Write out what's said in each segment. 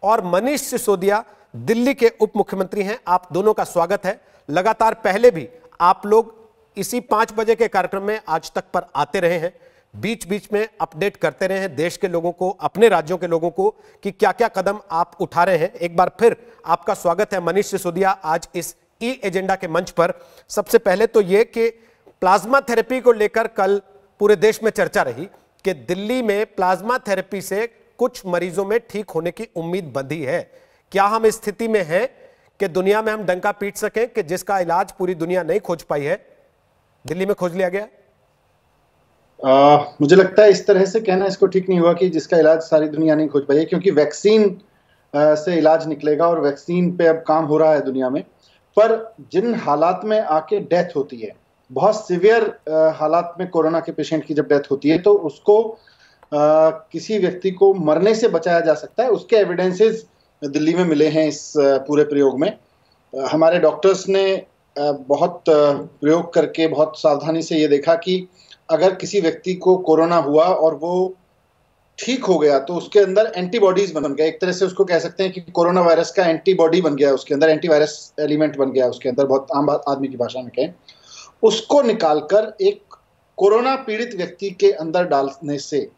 और मनीष सिसोदिया दिल्ली के उप मुख्यमंत्री हैं। आप दोनों का स्वागत है। लगातार पहले भी आप लोग इसी 5 बजे के कार्यक्रम में आज तक पर आते रहे हैं, बीच बीच में अपडेट करते रहे हैं देश के लोगों को, अपने राज्यों के लोगों को कि क्या क्या कदम आप उठा रहे हैं। एक बार फिर आपका स्वागत है मनीष सिसोदिया आज इस ई एजेंडा के मंच पर। सबसे पहले तो यह कि प्लाज्मा थेरेपी को लेकर कल पूरे देश में चर्चा रही कि दिल्ली में प्लाज्मा थेरेपी से कुछ मरीजों में ठीक होने की उम्मीद बंधी है। क्या हम इस स्थिति में हैं कि दुनिया में हम डंका पीट सकें कि जिसका इलाज पूरी दुनिया नहीं खोज पाई है, दिल्ली में खोज लिया गया? मुझे लगता है इस तरह से कहना इसको ठीक नहीं हुआ कि जिसका इलाज सारी दुनिया नहीं खोज पाई है, क्योंकि वैक्सीन से इलाज निकलेगा और वैक्सीन पे अब काम हो रहा है दुनिया में। पर जिन हालात में आके डेथ होती है, बहुत सिवियर हालात में कोरोना के पेशेंट की जब डेथ होती है, तो उसको किसी व्यक्ति को मरने से बचाया जा सकता है। उसके एविडेंसेस दिल्ली में मिले हैं इस पूरे प्रयोग में। हमारे डॉक्टर्स ने बहुत प्रयोग करके बहुत सावधानी से ये देखा कि अगर किसी व्यक्ति को कोरोना हुआ और वो ठीक हो गया तो उसके अंदर एंटीबॉडीज बन गए। एक तरह से उसको कह सकते हैं कि कोरोना वायरस का एंटीबॉडी बन गया, उसके अंदर एंटीवायरस एलिमेंट बन गया उसके अंदर, बहुत आम आदमी की भाषा में कहें। उसको निकालकर एक कोरोना पीड़ित व्यक्ति के अंदर डालने से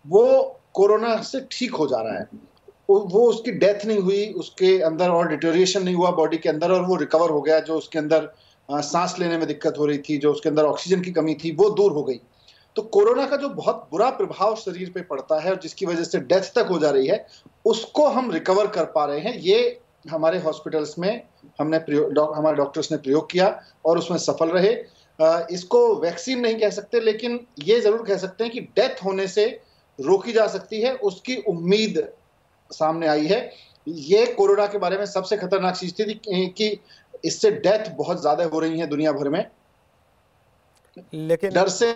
वो कोरोना से ठीक हो जा रहा है। वो उसकी डेथ नहीं हुई, उसके अंदर और डिटोरिएशन नहीं हुआ बॉडी के अंदर, और वो रिकवर हो गया। जो उसके अंदर सांस लेने में दिक्कत हो रही थी, जो उसके अंदर ऑक्सीजन की कमी थी, वो दूर हो गई। तो कोरोना का जो बहुत बुरा प्रभाव शरीर पे पड़ता है और जिसकी वजह से डेथ तक हो जा रही है, उसको हम रिकवर कर पा रहे हैं। ये हमारे हॉस्पिटल्स में हमारे डॉक्टर्स ने प्रयोग किया और उसमें सफल रहे। इसको वैक्सीन नहीं कह सकते, लेकिन ये जरूर कह सकते हैं कि डेथ होने से रोकी जा सकती है, उसकी उम्मीद सामने आई है। ये कोरोना के बारे में सबसे खतरनाक चीज थी कि इससे डेथ बहुत ज्यादा हो रही है दुनिया भर में, लेकिन डर से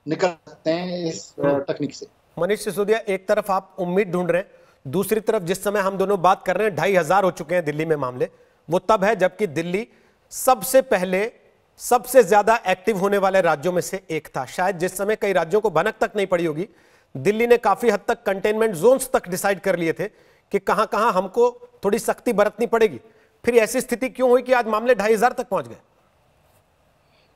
निकल सकते हैं इस तकनीक से। मनीष सिसोदिया, एक तरफ आप उम्मीद ढूंढ रहे हैं, दूसरी तरफ जिस समय हम दोनों बात कर रहे हैं 2500 हो चुके हैं दिल्ली में मामले। वो तब है जबकि दिल्ली सबसे पहले सबसे ज्यादा एक्टिव होने वाले राज्यों में से एक था। शायद जिस समय कई राज्यों को भनक तक नहीं पड़ी होगी, दिल्ली ने काफी हद तक कंटेनमेंट जोन्स तक डिसाइड कर लिए थे कि कहां कहां हमको थोड़ी सख्ती बरतनी पड़ेगी। फिर ऐसी स्थिति क्यों हुई कि आज मामले 2500 तक पहुंच गए?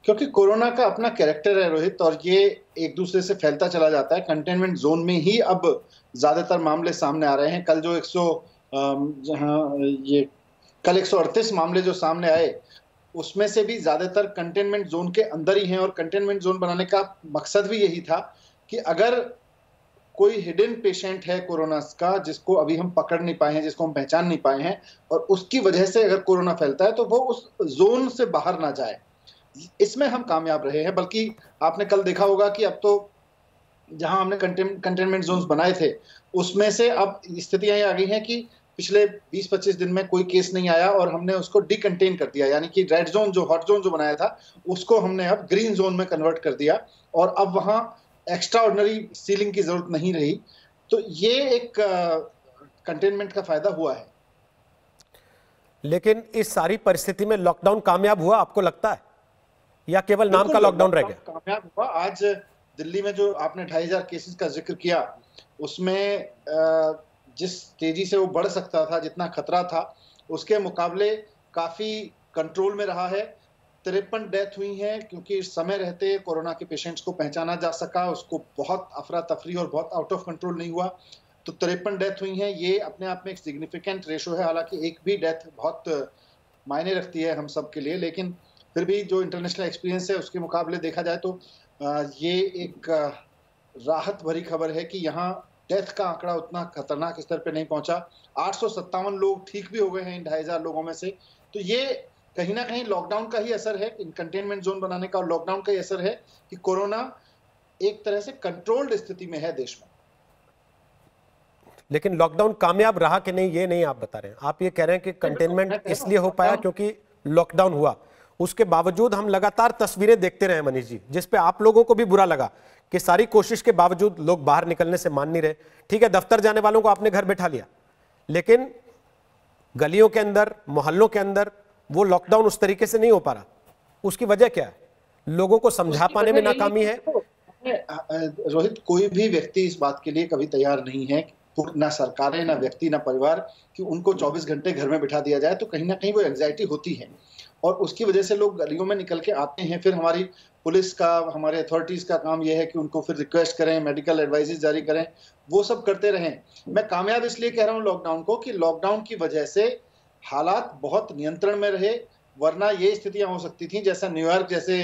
क्योंकि कोरोना का अपना कैरेक्टर है रोहित, और ये एक दूसरे से फैलता चला जाता है। कंटेनमेंट जोन में ही अब ज्यादातर मामले सामने आ रहे हैं। कल जो 138 मामले जो सामने आए, उसमें से भी ज्यादातर कंटेनमेंट जोन के अंदर ही हैं। और कंटेनमेंट जोन बनाने का मकसद भी यही था कि अगर कोई हिडन पेशेंट है कोरोना का, जिसको अभी हम पकड़ नहीं पाए हैं, जिसको हम पहचान नहीं पाए हैं, और उसकी वजह से अगर कोरोना फैलता है तो वो उस जोन से बाहर ना जाए। इसमें हम कामयाब रहे हैं। बल्कि आपने कल देखा होगा कि अब तो जहां हमने कंटेनमेंट जोन्स बनाए थे, उसमें से अब स्थितियां आ गई हैं कि पिछले 20-25 दिन में कोई केस नहीं आया और हमने उसको डिकंटेन कर दिया। यानी कि रेड जोन, जो हॉट जोन जो बनाया था, उसको हमने अब ग्रीन जोन में कन्वर्ट कर दिया, और अब वहां एक्स्ट्रा ऑर्डिनरी सीलिंग की जरूरत नहीं रही। तो ये एक कंटेनमेंट का फायदा हुआ है। लेकिन इस सारी परिस्थिति में लॉकडाउन कामयाब हुआ, आपको लगता है, या केवल नाम का लॉकडाउन रह गया? कामयाब हुआ। आज दिल्ली में जो आपने 2500 केसेस का जिक्र किया, उसमें जिस तेजी से वो बढ़ सकता था, जितना खतरा था, उसके मुकाबले काफी कंट्रोल में रहा है। 53 डेथ हुई हैं, क्योंकि समय रहते कोरोना के पेशेंट्स को पहचाना जा सका, उसको बहुत अफरा तफरी और बहुत आउट ऑफ कंट्रोल नहीं हुआ। तो 53 डेथ हुई हैं, ये अपने आप में एक सिग्निफिकेंट रेशो है। हालांकि एक भी डेथ बहुत मायने रखती है हम सब के लिए, लेकिन फिर भी जो इंटरनेशनल एक्सपीरियंस है उसके मुकाबले देखा जाए तो ये एक राहत भरी खबर है कि यहाँ डेथ का आंकड़ा उतना खतरनाक स्तर पे नहीं पहुंचा। 857 लोग ठीक भी हो गए हैं इन 2500 लोगों में से। तो ये कहीं ना कहीं लॉकडाउन का ही असर है, कंटेनमेंट जोन बनाने का, और लॉकडाउन का ही असर है कि कोरोना एक तरह से कंट्रोल्ड स्थिति में है देश में। लेकिन लॉकडाउन कामयाब रहा कि नहीं, ये नहीं आप बता रहे हैं। आप ये कह रहे हैं कि कंटेनमेंट इसलिए हो पाया क्योंकि लॉकडाउन हुआ। उसके बावजूद हम लगातार तस्वीरें देखते रहे मनीष जी, जिस पे आप लोगों को भी बुरा लगा कि सारी कोशिश के बावजूद लोग बाहर निकलने से मान नहीं रहे। ठीक है, दफ्तर जाने वालों को आपने घर बैठा लिया, लेकिन गलियों के अंदर, मोहल्लों के अंदर वो लॉकडाउन उस तरीके से नहीं हो पा रहा। उसकी वजह क्या है? लोगों को समझा पाने में नाकामी है? रोहित, कोई भी व्यक्ति इस बात के लिए कभी तैयार नहीं है ना सरकारें, ना व्यक्ति, ना परिवार, कि उनको 24 घंटे घर में बिठा दिया जाए, तो कहीं ना कहीं वो एंग्जाइटी होती है और उसकी वजह से लोग गलियों में निकल के आते हैं। फिर हमारी पुलिस का, हमारे अथॉरिटीज का काम यह है कि उनको फिर रिक्वेस्ट करें, मेडिकल एडवाइजेस जारी करें, वो सब करते रहें। मैं कामयाब इसलिए कह रहा हूं लॉकडाउन को कि लॉकडाउन की वजह से हालात बहुत नियंत्रण में रहे, वरना ये स्थितियां हो सकती थी जैसा न्यूयॉर्क जैसे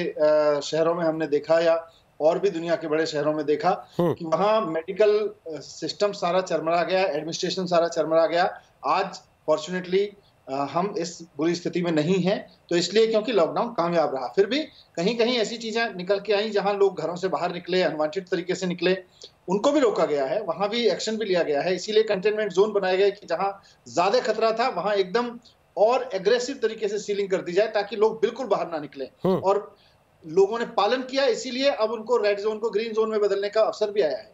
शहरों में हमने देखा, या और भी दुनिया के बड़े शहरों में देखा कि वहां मेडिकल सिस्टम सारा चरमरा गया, एडमिनिस्ट्रेशन सारा चरमरा गया। आज फॉर्चुनेटली हम इस बुरी स्थिति में नहीं हैं, तो इसलिए क्योंकि लॉकडाउन कामयाब रहा। फिर भी कहीं कहीं ऐसी चीजें निकल के आई जहां लोग घरों से बाहर निकले, अनवांटेड तरीके से निकले, उनको भी रोका गया है, वहां भी एक्शन भी लिया गया है। इसीलिए कंटेनमेंट जोन बनाए गए कि जहां ज्यादा खतरा था वहां एकदम और एग्रेसिव तरीके से सीलिंग कर दी जाए ताकि लोग बिल्कुल बाहर ना निकले। और लोगों ने पालन किया, इसीलिए अब उनको रेड जोन को ग्रीन जोन में बदलने का अवसर भी आया है।